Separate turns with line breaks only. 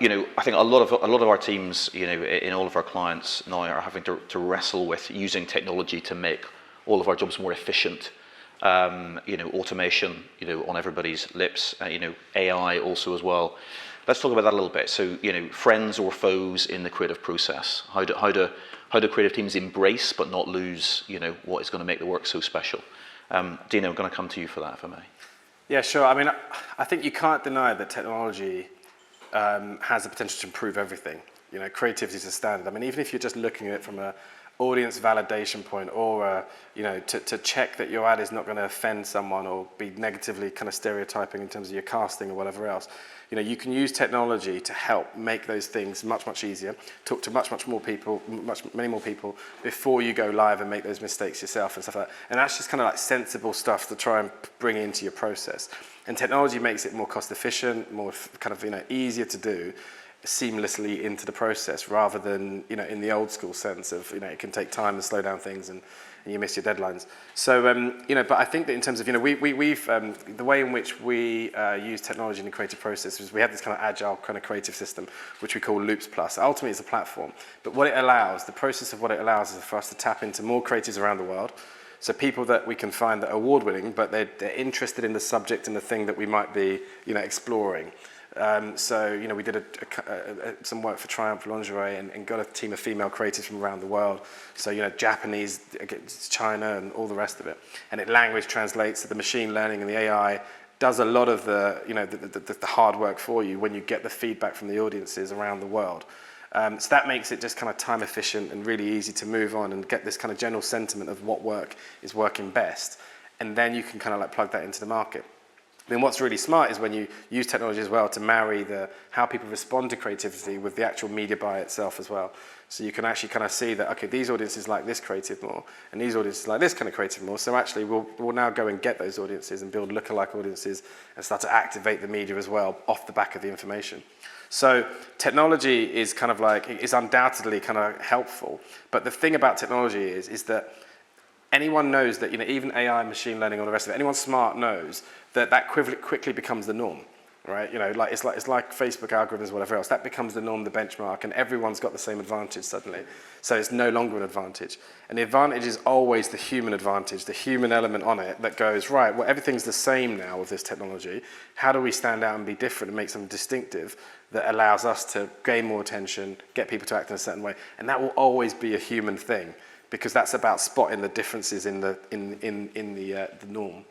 I think a lot of our teams, in all of our clients now are having to wrestle with using technology to make all of our jobs more efficient. Automation, on everybody's lips. AI also as well. Let's talk about that a little bit. So, friends or foes in the creative process. How do creative teams embrace but not lose, what is going to make the work so special? Dina, I'm going to come to you for that, if I may.
Yeah, sure. I mean, I think you can't deny that technology has the potential to improve everything. Creativity is a standard. I mean, even if you're just looking at it from a audience validation point, or to check that your ad is not going to offend someone or be negatively kind of stereotyping in terms of your casting or whatever else, you can use technology to help make those things much easier, talk to many more people before you go live and make those mistakes yourself and stuff like that. And that's just kind of like sensible stuff to try and bring into your process. And technology makes it more cost efficient, more kind of easier to do seamlessly into the process, rather than in the old school sense of it can take time to slow down things and you miss your deadlines. So but I think that in terms of we've the way in which we use technology in the creative process is we have this kind of agile kind of creative system which we call Loops Plus. Ultimately, it's a platform, but what it allows, the process of what it allows, is for us to tap into more creatives around the world. So people that we can find that are award-winning, but they're interested in the subject and the thing that we might be exploring. So we did some work for Triumph Lingerie and got a team of female creatives from around the world. So Japanese, China, and all the rest of it. And language translates, so the machine learning and the AI does a lot of the the hard work for you when you get the feedback from the audiences around the world. So that makes it just kind of time efficient and really easy to move on and get this kind of general sentiment of what work is working best. And then you can kind of plug that into the market. Then what's really smart is when you use technology as well to marry how people respond to creativity with the actual media buy itself as well. So you can actually kind of see that, okay, these audiences like this creative more, and these audiences like this kind of creative more. So actually we'll now go and get those audiences and build lookalike audiences and start to activate the media as well off the back of the information. So technology is kind of is undoubtedly kind of helpful. But the thing about technology is that anyone knows that, even AI, machine learning, all the rest of it, anyone smart knows that quickly becomes the norm, right? It's like Facebook algorithms, whatever else. That becomes the norm, the benchmark, and everyone's got the same advantage suddenly. So it's no longer an advantage. And the advantage is always the human advantage, the human element on it that goes, right, well, everything's the same now with this technology. How do we stand out and be different and make something distinctive that allows us to gain more attention, get people to act in a certain way? And that will always be a human thing, because that's about spotting the differences in the norm.